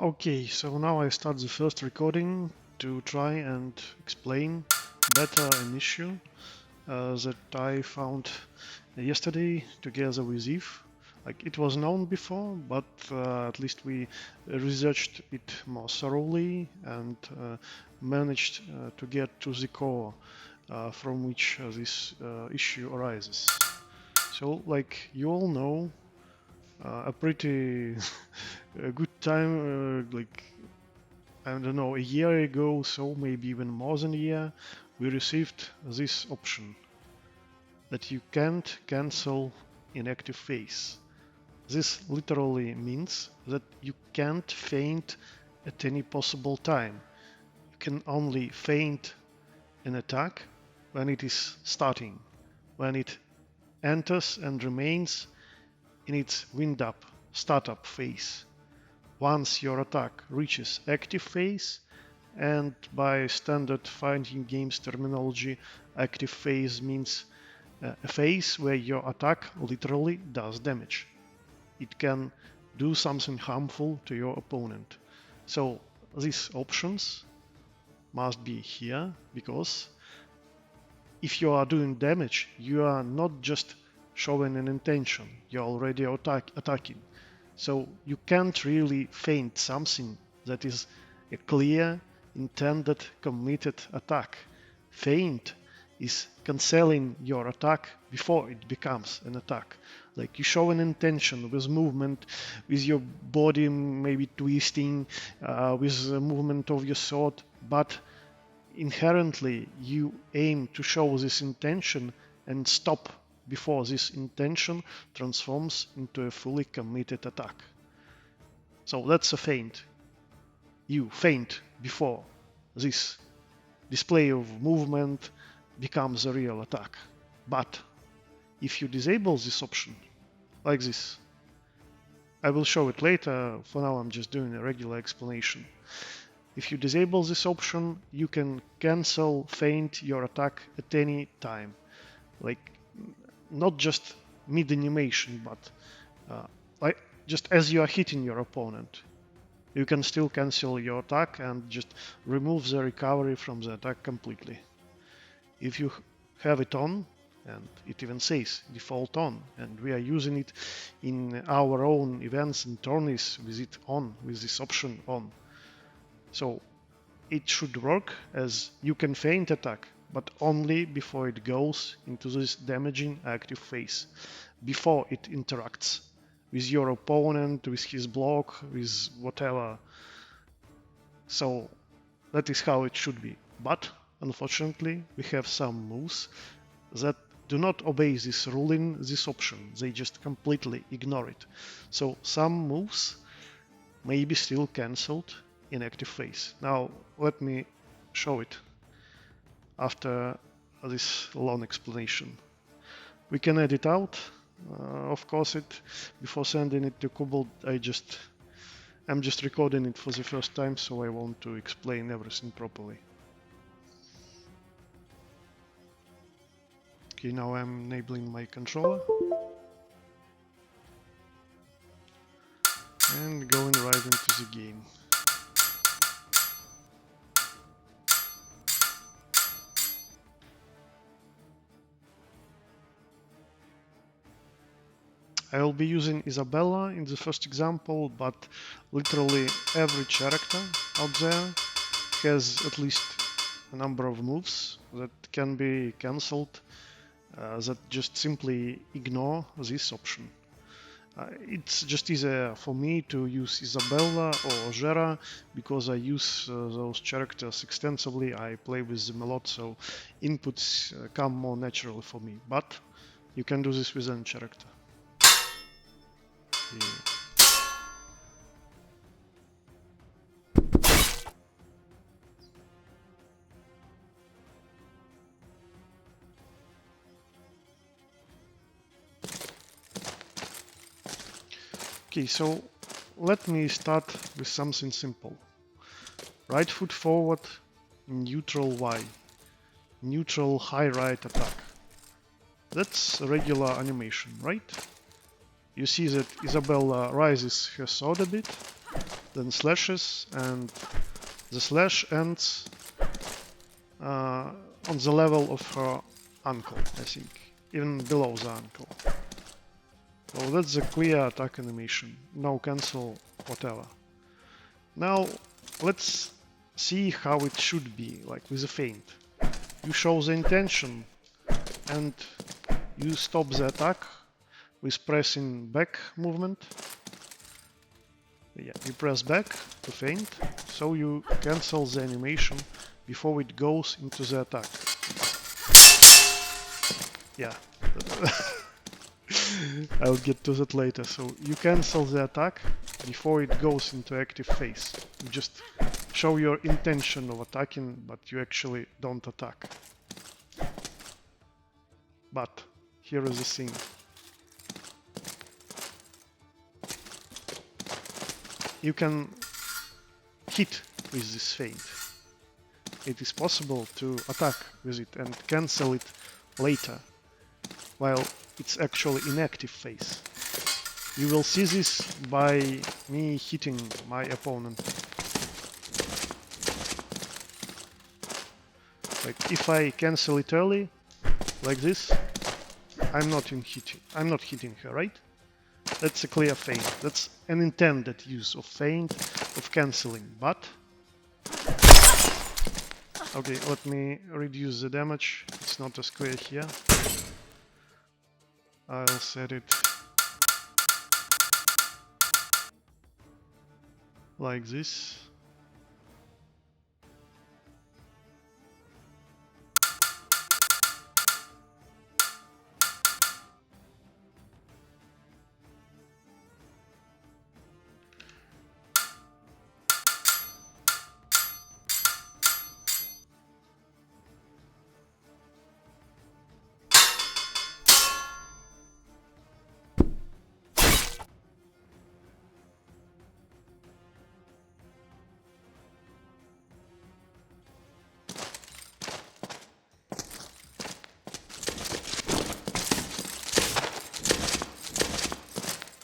Okay, so now I start the first recording to try and explain better an issue that I found yesterday together with Eve. Like it was known before, but at least we researched it more thoroughly and managed to get to the core from which this issue arises. So, like you all know, a pretty a good time, like I don't know, a year ago, so maybe even more than a year, we received this option that you can't cancel inactive phase. This literally means that you can't feint at any possible time. You can only feint an attack when it is starting, when it enters and remains in its wind up, startup phase. Once your attack reaches active phase, and by standard fighting games terminology, active phase means a phase where your attack literally does damage. It can do something harmful to your opponent. So these options must be here, because if you are doing damage, you are not just showing an intention, you're already attacking. So you can't really feint something that is a clear, intended, committed attack. Feint is canceling your attack before it becomes an attack. Like you show an intention with movement, with your body maybe twisting, with the movement of your sword, but inherently you aim to show this intention and stop before this intention transforms into a fully committed attack. So that's a feint. You feint before this display of movement becomes a real attack. But if you disable this option, like this, I will show it later, for now I'm just doing a regular explanation. If you disable this option, you can cancel feint your attack at any time. Like not just mid-animation, but like just as you are hitting your opponent. You can still cancel your attack and just remove the recovery from the attack completely. If you have it on, and it even says default on, and we are using it in our own events and tourneys with it on, with this option on. So it should work as you can feint attack, but only before it goes into this damaging active phase, before it interacts with your opponent, with his block, with whatever. So that is how it should be. But unfortunately, we have some moves that do not obey this ruling, this option. They just completely ignore it. So some moves may be still cancelled in active phase. Now let me show it after this long explanation. We can edit out, of course, it before sending it to Kubel. I'm just recording it for the first time, so I want to explain everything properly. Okay, now I'm enabling my controller and going right into the game. I will be using Isabella in the first example, but literally every character out there has at least a number of moves that can be cancelled, that just simply ignore this option. It's just easier for me to use Isabella or Gera because I use those characters extensively. I play with them a lot, so inputs come more naturally for me. But you can do this with any character. Yeah. Okay, so let me start with something simple. Right foot forward, neutral Y, neutral high right attack. That's a regular animation, right? You see that Isabella raises her sword a bit, then slashes, and the slash ends on the level of her ankle, I think, even below the ankle. So that's a clear attack animation, no cancel, whatever. Now let's see how it should be, like with a feint. You show the intention and you stop the attack with pressing back movement. Yeah, you press back to feint, so you cancel the animation before it goes into the attack. Yeah, I'll get to that later. So you cancel the attack before it goes into active phase. You just show your intention of attacking, but you actually don't attack. But here is the thing. You can hit with this feint. It is possible to attack with it and cancel it later, while it's actually in active phase. You will see this by me hitting my opponent. Like if I cancel it early, like this, I'm not hitting her, right? That's a clear feint. That's an intended use of feint, of cancelling, but... Okay, let me reduce the damage. It's not as clear here. I'll set it like this.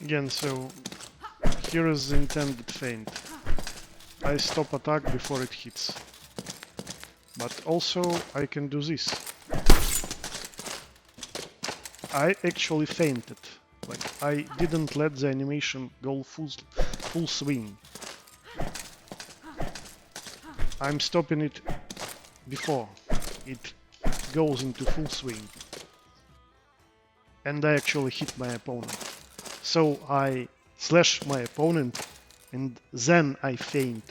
Again, so here is the intended feint. I stop attack before it hits. But also I can do this. I actually feinted. Like I didn't let the animation go full swing. I'm stopping it before it goes into full swing. And I actually hit my opponent. So I slash my opponent and then I feint.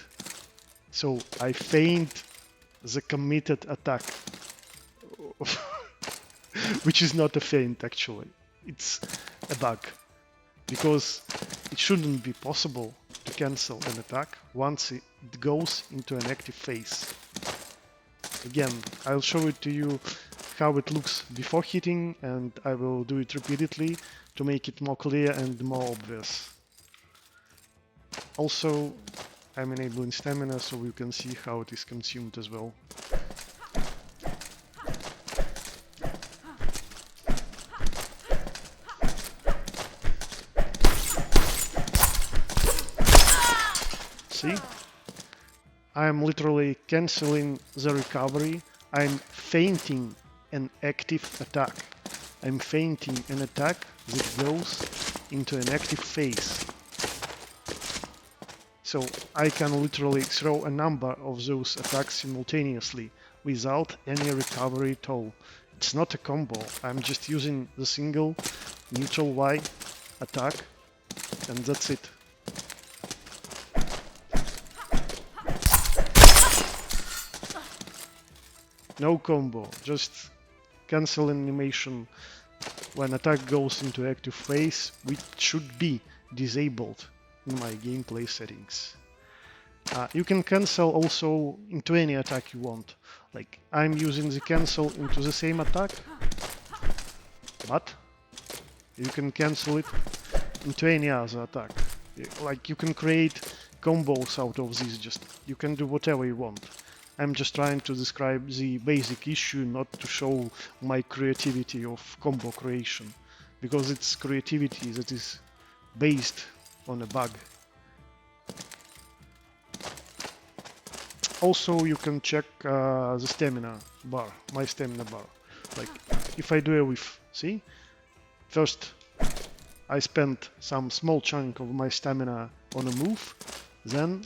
So I feint the committed attack. Which is not a feint actually. It's a bug. Because it shouldn't be possible to cancel an attack once it goes into an active phase. Again, I'll show it to you how it looks before hitting, and I will do it repeatedly to make it more clear and more obvious. Also, I'm enabling stamina so you can see how it is consumed as well. See? I am literally cancelling the recovery. I'm feinting an active attack. I'm feinting an attack that goes into an active phase. So I can literally throw a number of those attacks simultaneously without any recovery at all. It's not a combo. I'm just using the single neutral Y attack and that's it. No combo, just cancel animation when attack goes into active phase, which should be disabled in my gameplay settings. You can cancel also into any attack you want. Like I'm using the cancel into the same attack, but you can cancel it into any other attack. Like you can create combos out of this, just you can do whatever you want. I'm just trying to describe the basic issue, not to show my creativity of combo creation, because it's creativity that is based on a bug. Also, you can check the stamina bar, my stamina bar. Like, if I do a whiff, see? First, I spent some small chunk of my stamina on a move, then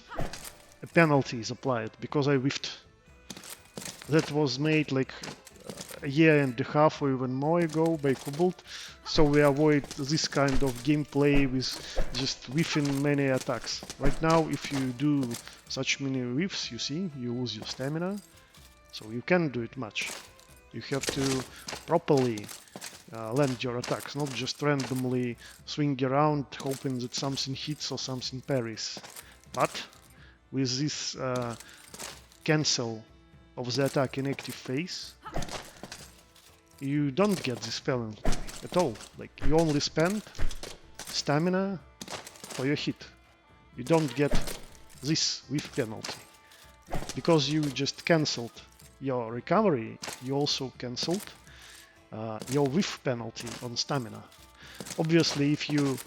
a penalty is applied because I whiffed. That was made like a year and a half or even more ago by Cobalt, so we avoid this kind of gameplay with just whiffing many attacks. Right now, if you do such many whiffs, you see, you lose your stamina, so you can't do it much. You have to properly land your attacks, not just randomly swing around hoping that something hits or something parries. But with this cancel of the attack in active phase, you don't get this penalty at all. Like, you only spend stamina for your hit. You don't get this whiff penalty. Because you just cancelled your recovery, you also cancelled your whiff penalty on stamina. Obviously, if you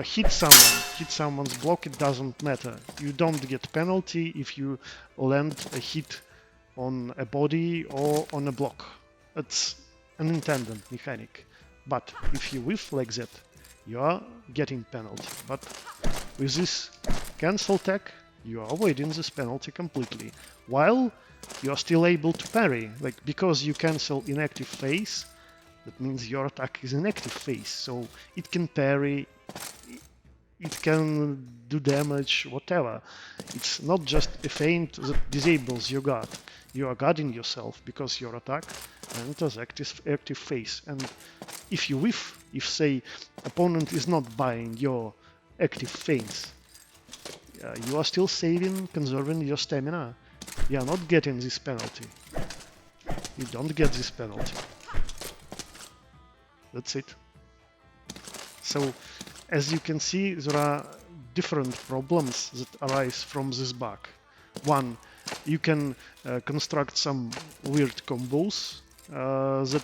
hit someone's block, it doesn't matter. You don't get penalty if you land a hit on a body or on a block. It's an intended mechanic. But if you whiff like that, you are getting penalty. But with this cancel tag, you are avoiding this penalty completely, while you are still able to parry. Like, because you cancel in active phase, that means your attack is in active phase, so it can parry, it can do damage, whatever. It's not just a feint that disables your guard. You are guarding yourself because your attack enters active phase. And if you whiff, if say opponent is not buying your active feints, you are still saving, conserving your stamina. You are not getting this penalty. You don't get this penalty. That's it. So, as you can see, there are different problems that arise from this bug. One, you can construct some weird combos that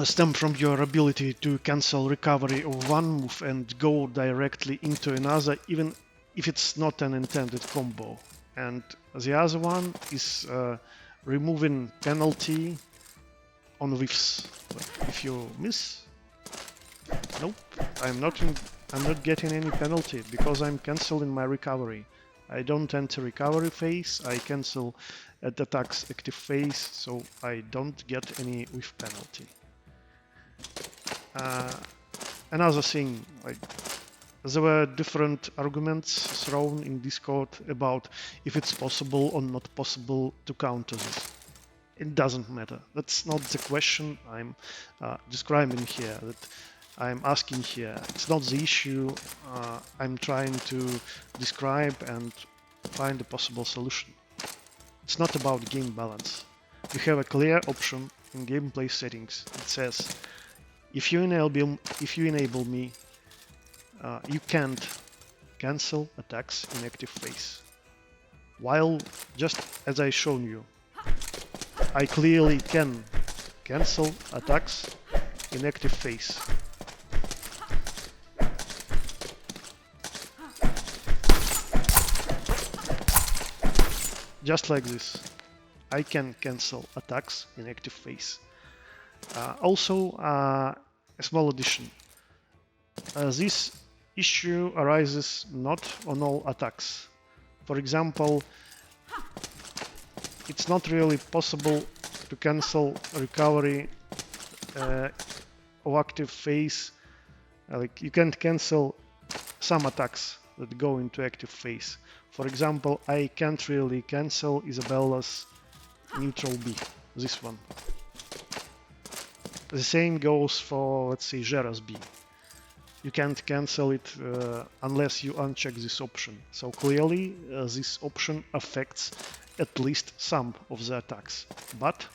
stem from your ability to cancel recovery of one move and go directly into another, even if it's not an intended combo. And the other one is removing penalty on whiffs. Like, if you miss, nope, I'm not getting any penalty because I'm canceling my recovery. I don't enter recovery phase, I cancel at attacks active phase, so I don't get any whiff penalty. Another thing, like, there were different arguments thrown in Discord about if it's possible or not possible to counter this. It doesn't matter. That's not the question I'm describing here, that I'm asking here. It's not the issue I'm trying to describe and find a possible solution. It's not about game balance. You have a clear option in gameplay settings. It says, if you enable me, you can't cancel attacks in active phase. While, just as I shown you, I clearly can cancel attacks in active phase. Just like this, I can cancel attacks in active phase. Also, a small addition. This issue arises not on all attacks. For example, it's not really possible to cancel recovery of active phase. Like, you can't cancel some attacks that go into active phase. For example, I can't really cancel Isabella's neutral B, this one. The same goes for, let's say, Gera's B. You can't cancel it unless you uncheck this option. So clearly, this option affects at least some of the attacks. But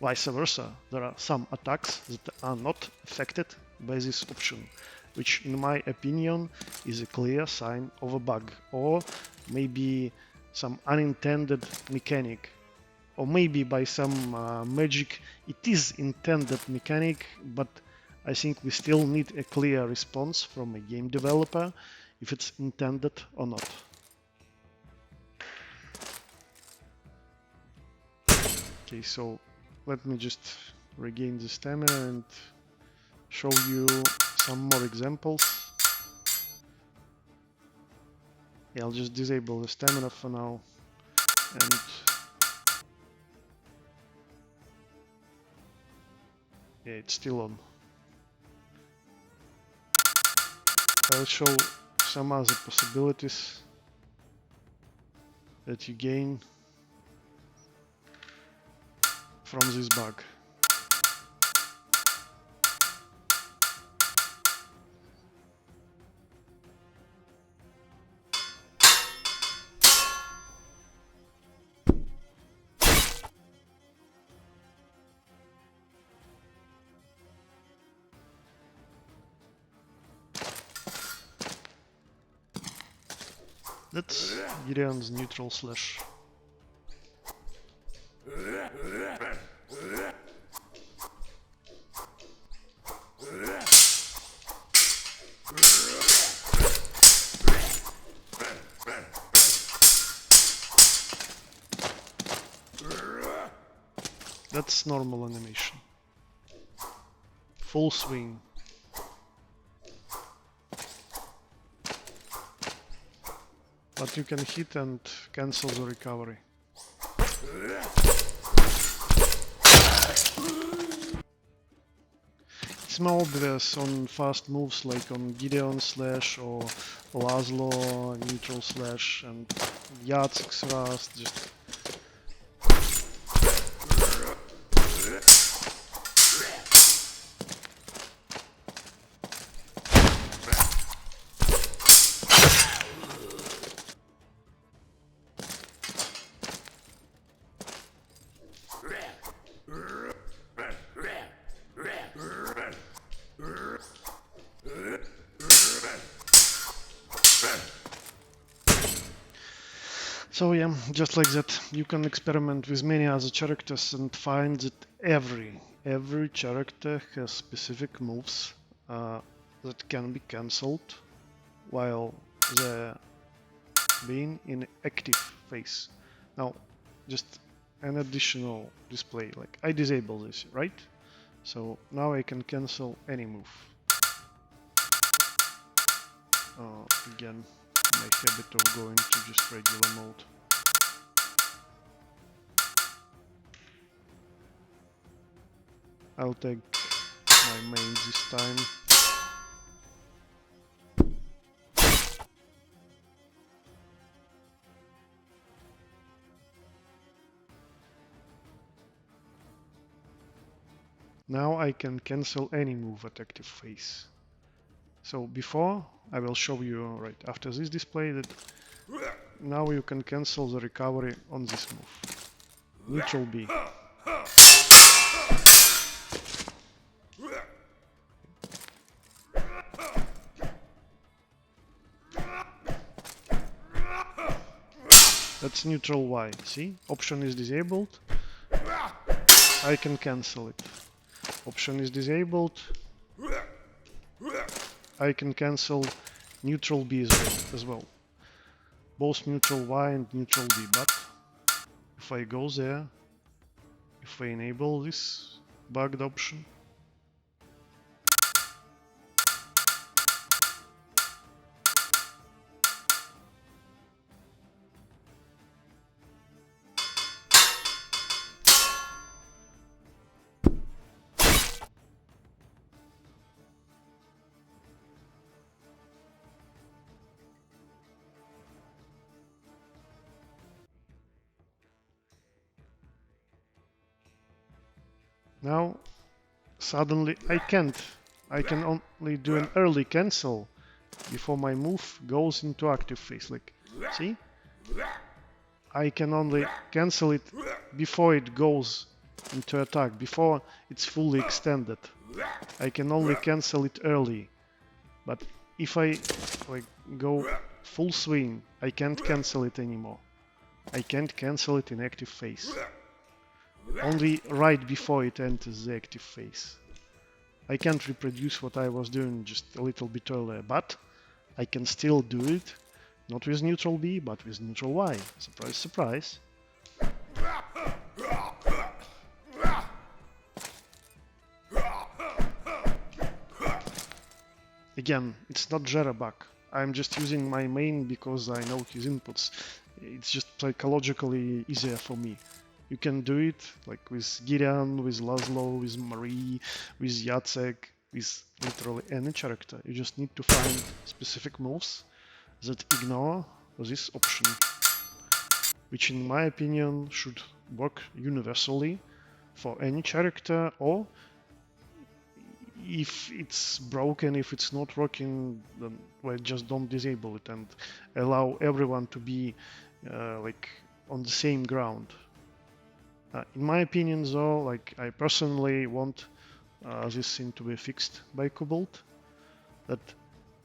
vice versa, there are some attacks that are not affected by this option, which in my opinion is a clear sign of a bug, or maybe some unintended mechanic, or maybe by some magic it is intended mechanic, but I think we still need a clear response from a game developer if it's intended or not. Okay, so let me just regain the stamina and show you some more examples. Yeah, I'll just disable the stamina for now, and yeah, it's still on. I'll show some other possibilities that you gain from this bug. That's Gideon's neutral slash. That's normal animation. Full swing. But you can hit and cancel the recovery. It's more obvious on fast moves like on Gideon slash or Laszlo neutral slash and Jacek's Rust. Just so yeah, just like that, you can experiment with many other characters and find that every character has specific moves that can be cancelled while they're being in active phase. Now, just an additional display, like I disable this, right? So now I can cancel any move. Again, my habit of going to just regular mode. I'll take my main this time. Now I can cancel any move at active phase. So before, I will show you right after this display that now you can cancel the recovery on this move. Neutral B. That's neutral Y. See? Option is disabled. I can cancel it. Option is disabled. I can cancel neutral B as well. Both neutral Y and neutral B. But if I go there, if I enable this bugged option, now suddenly I can't. I can only do an early cancel before my move goes into active phase. Like, see? I can only cancel it before it goes into attack, before it's fully extended. I can only cancel it early. But if I like go full swing, I can't cancel it anymore. I can't cancel it in active phase. Only right before it enters the active phase. I can't reproduce what I was doing just a little bit earlier, but I can still do it, not with neutral B, but with neutral Y. Surprise, surprise. Again, it's not Jitterbug. I'm just using my main because I know his inputs. It's just psychologically easier for me. You can do it like with Gideon, with Laszlo, with Marie, with Jacek, with literally any character. You just need to find specific moves that ignore this option, which in my opinion should work universally for any character, or if it's broken, if it's not working, then well, just don't disable it and allow everyone to be like on the same ground. In my opinion though, like I personally want this thing to be fixed by Cobalt, that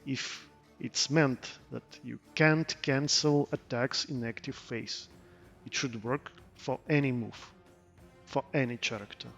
if it's meant that you can't cancel attacks in active phase, it should work for any move, for any character.